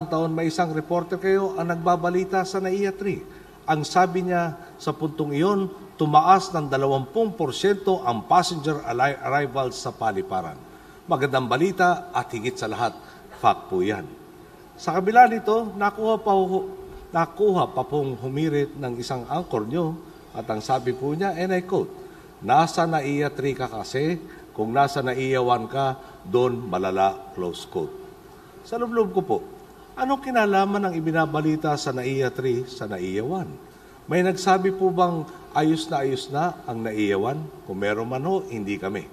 taon may isang reporter kayo ang nagbabalita sa NAIA 3. Ang sabi niya sa puntong iyon, tumaas ng 20% ang passenger arrivals sa paliparan. Magandang balita at higit sa lahat, fact po yan. Sa kabila nito, nakuha pa pong humirit ng isang anchor nyo at ang sabi po niya, and I quote, nasa NAIA 3 ka kasi, kung nasa NAIA 1 ka, doon malala, close quote. Sa loob ko po, anong kinalaman ng ibinabalita sa NAIA 3 sa NAIA 1? May nagsabi po bang ayos na ang NAIA 1? Kung meron man ho, hindi kami.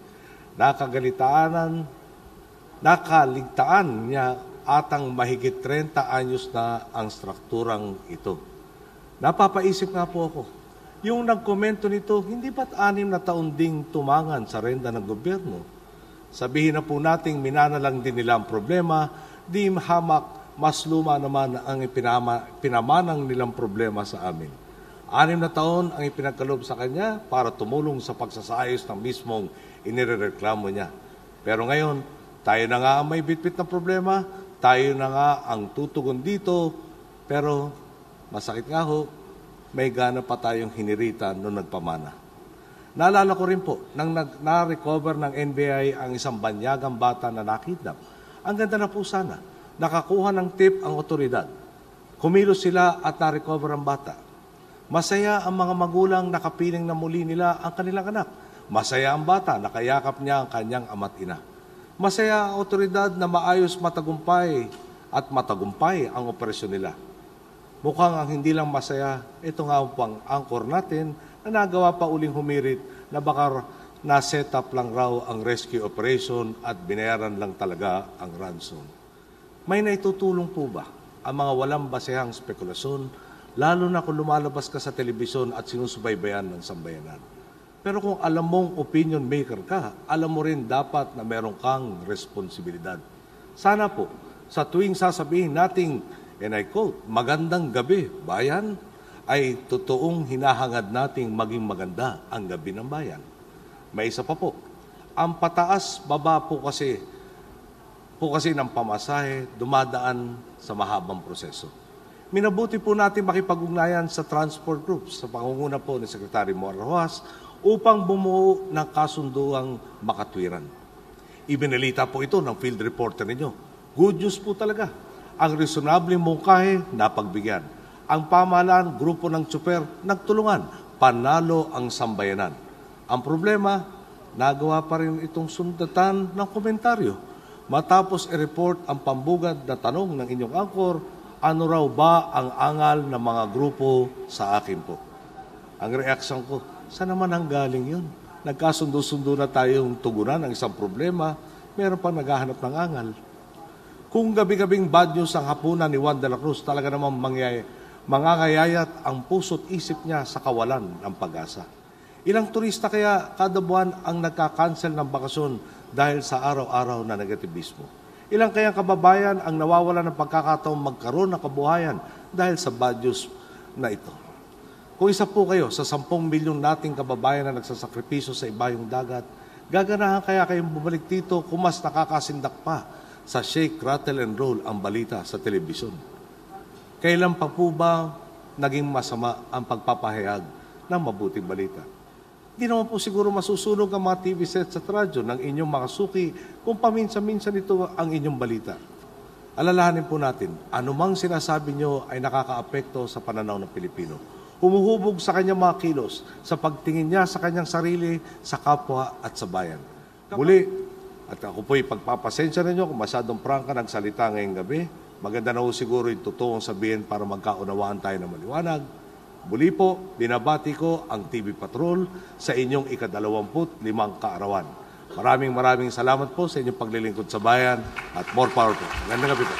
Nakaligtaan niya atang mahigit 30 anyos na ang strukturang ito. Napapaisip nga po ako, yung nagkomento nito, hindi ba't 6 na taon ding tumangan sa renta ng gobyerno? Sabihin na po nating minanalang din nila ang problema, di hamak, mas luma naman ang pinamanang nilang problema sa amin. 6 na taon ang ipinagkaloob sa kanya para tumulong sa pagsasayos ng mismong inirereklamo niya. Pero ngayon, tayo na nga ang may bitbit na problema, tayo na nga ang tutugon dito, pero masakit nga ho, may gana pa tayong hinirita noong nagpamana. Naalala ko rin po, nang na-recover ng NBI ang isang banyagang bata na nakidnap. Ang ganda na po sana, nakakuha ng tip ang otoridad. Kumilos sila at na-recover ang bata. Masaya ang mga magulang nakapiling na muli nila ang kanilang anak. Masaya ang bata, nakayakap niya ang kanyang ama't ina. Masaya ang otoridad na maayos matagumpay ang operasyon nila. Mukhang ang hindi lang masaya, ito nga pang anchor natin na nagawa pa uling humirit na baka na-set up lang raw ang rescue operation at binayaran lang talaga ang ransom. May naitutulong po ba ang mga walang basehang spekulasyon, lalo na kung lumalabas ka sa telebisyon at sinusubaybayan ng sambayanan? Pero kung alam mong opinion maker ka, alam mo rin dapat na meron kang responsibilidad. Sana po, sa tuwing sasabihin nating, and I quote, magandang gabi, bayan, ay totoong hinahangad nating maging maganda ang gabi ng bayan. May isa pa po, ang pataas-baba po kasi ng pamasahe dumadaan sa mahabang proseso. Minabuti po natin makipag-ugnayan sa transport groups sa pangunguna po ni Secretary Moa Rojas upang bumuo ng kasunduang makatwiran. Ibinalita po ito ng field reporter ninyo. Good news po talaga. Ang reasonable mungkahe, napagbigyan. Ang pamahalaan, grupo ng tsuper, nagtulungan. Panalo ang sambayanan. Ang problema, nagawa pa rin itong sundatan ng komentaryo. Matapos i-report ang pambugad na tanong ng inyong anchor, ano raw ba ang angal ng mga grupo sa akin po? Ang reaksyon ko, saan naman ang galing yun? Nagkasundo-sundo na tayong tugunan ng isang problema, meron pang naghahanap ng angal. Kung gabi-gabing bad news ang hapunan ni Juan de la Cruz, talaga namang mangangayayat ang puso't isip niya sa kawalan ng pag-asa. Ilang turista kaya kada buwan ang nagka-cancel ng bakasyon dahil sa araw-araw na negativismo? Ilang kaya kababayan ang nawawala ng pagkakataong magkaroon ng kabuhayan dahil sa bad news na ito? Kung isa po kayo sa 10 milyong nating kababayan na nagsasakripisyo sa ibayong dagat, gaganahan kaya kayong bumalik dito kung mas nakakasindak pa sa shake, rattle, and roll ang balita sa telebisyon? Kailan pa po ba naging masama ang pagpapahayag ng mabuting balita? Hindi naman po siguro masusunog ang mga TV sets at radyo ng inyong mga suki kung paminsan-minsan ito ang inyong balita. Alalahanin po natin, anumang sinasabi nyo ay nakakaapekto sa pananaw ng Pilipino. Humuhubog sa kanyang mga kilos, sa pagtingin niya sa kanyang sarili, sa kapwa at sa bayan. Muli, at ako po'y pagpapasensya ninyo kung masyadong prangka nagsalita ngayong gabi. Maganda na ho siguro yung totoong sabihin para magkaunawaan tayo ng maliwanag. Muli po, binabati ko ang TV Patrol sa inyong ika-25 kaarawan. Maraming salamat po sa inyong paglilingkod sa bayan at more power po. Magandang gabi po.